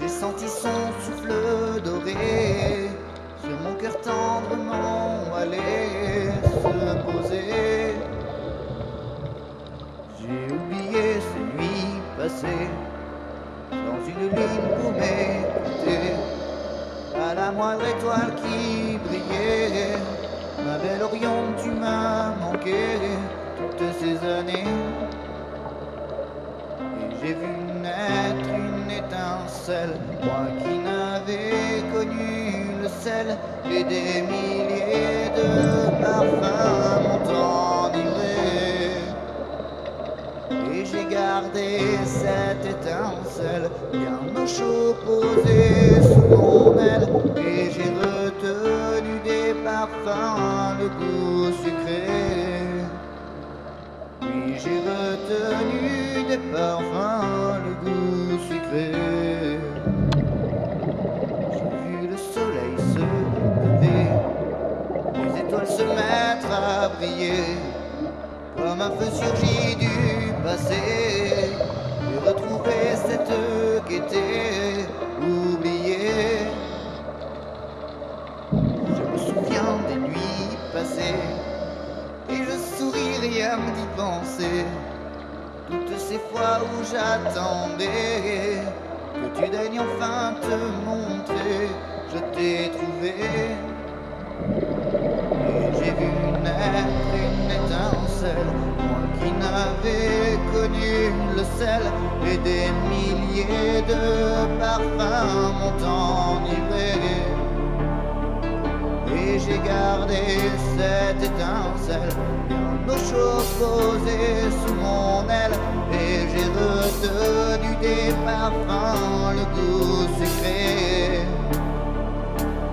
J'ai senti son souffle doré sur mon cœur tendrement aller se poser. J'ai oublié ces nuits passées dans une ligne pour m'écouter. À la moindre étoile qui brillait, ma belle Orion, tu m'as manqué toutes ces années. Et j'ai vu naître une étincelle, moi qui n'avais connu le sel, et des milliers de parfums m'ont enivré. Et j'ai gardé cette étincelle bien au chaud posée sous mon aile. Et j'ai retenu des parfums le goût sucré. Oui, j'ai retenu des parfums le goût sucré. J'ai vu le soleil se lever, les étoiles se mettre à briller, comme un feu surgit du passé, et retrouver cette gaieté oubliée. Je me souviens des nuits passées, et je souris rien d'y penser. Toutes ces fois où j'attendais que tu daignes enfin te montrer, je t'ai trouvé. Et j'ai vu naître une étincelle, moi qui n'avais connu le sel, et des milliers de parfums m'ont enivré. Et j'ai gardé cette étincelle bien au chaud posée sous mon aile. Et j'ai retenu des parfums le goût sucré.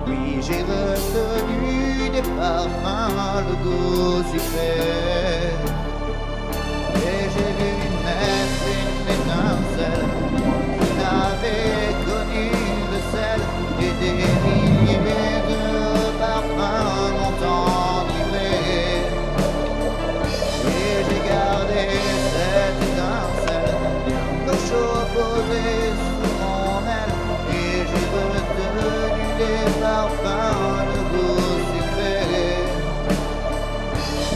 Oui, j'ai retenu des parfums le goût sucré. Et j'ai vu naître une étincelle, moi qui n'avais connu le sel, et des milliers de parfums m'ont enivré. Et j'ai gardé cette étincelle bien au chaud posée sous mon aile. Et j'ai retenu des parfums le goût sucré.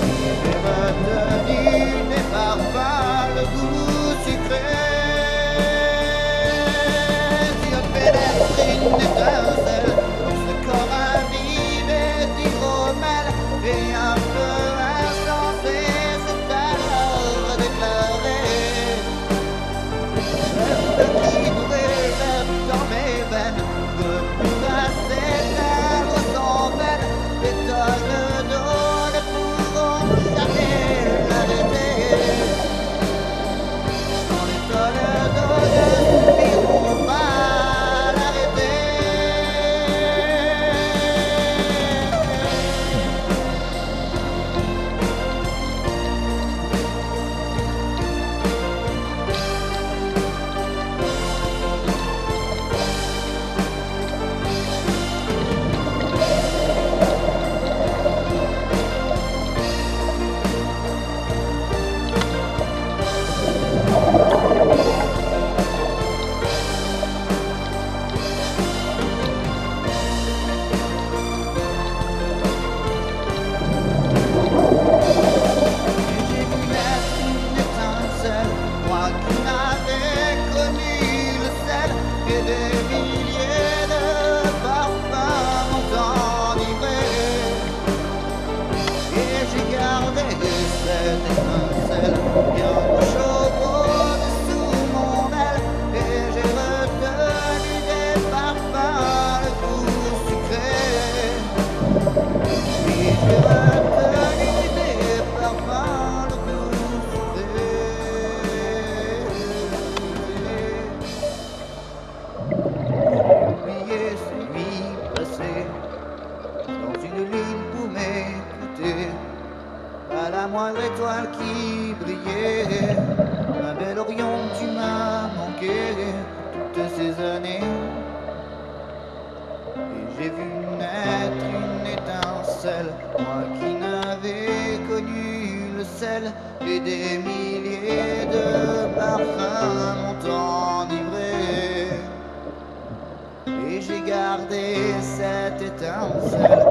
Et j'ai retenu des parfums le goût sucré. Si je pénètre une étincelle dans ce corps invivé d'hydromel, et un feu insensé s'est alors déclaré. Le feu qui brûle dans mes veines ne pourra s'éteindre sans peine. Les tonnes d'eau ne pourront jamais l'arrêter. Quand les tonnes d'eau ne suffiront pas à l'arrêter. J'ai vu naître une étincelle, moi qui n'avais connu le sel, et des milliers de parfums m'ont enivré. Et j'ai gardé cette étincelle bien au chaud posée sous mon aile. Et j'ai retenu des parfums le goût sucré. Et j'ai retenu des parfums le goût sucré. J'ai oublié ces nuits passées dans une ligne pour m'écouter. À la moindre étoile qui brillait, ma belle Orion, tu m'as manqué toutes ces années. Et j'ai vu naître une étincelle, moi qui n'avais connu le sel, et des milliers de parfums m'ont enivré. j'ai gardé cette étincelle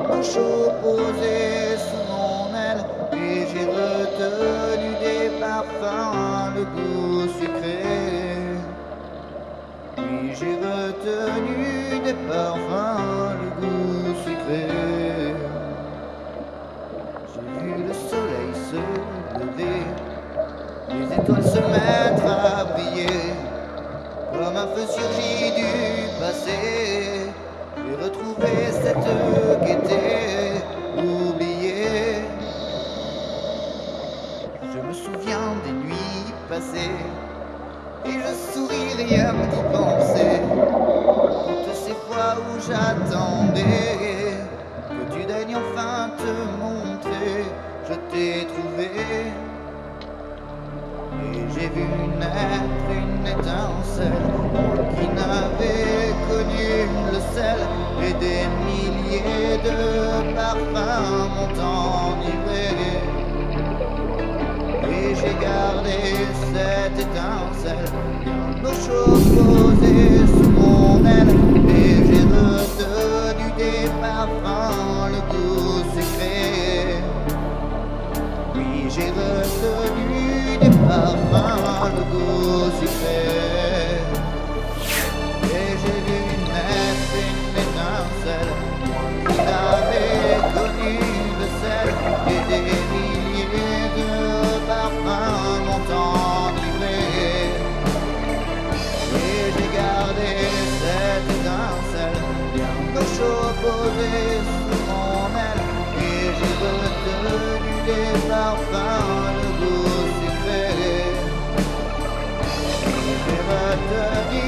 bien chaud posée sous mon aile. Et j'ai retenu des parfums, le goût sucré. Oui, j'ai retenu des parfums, le goût sucré. J'ai vu le soleil se lever, les étoiles se mettre à briller. Comme un feu surgit du passé, j'ai retrouvé cette gaieté oubliée. Je me souviens des nuits passées, et je souris rien d'y penser. Toutes ces fois où j'attendais que tu daignes enfin te montrer, je t'ai trouvé. Et j'ai vu naître une étincelle qui n'avait connu le sel, et des milliers de parfums m'ont enivré. Et j'ai gardé cette étincelle bien au chaud posée sous mon aile. Et j'ai retenu des parfums, le goût sucré. Oui, j'ai retenu des parfums, le goût sucré. Et j'ai vu naître une étincelle qui n'avait connu le sel, et des milliers de parfums m'ont enivré. Et j'ai gardé cette étincelle bien au chaud posée sous mon aile. Et j'ai retenu des parfums, le goût sucré. Et j'ai retenu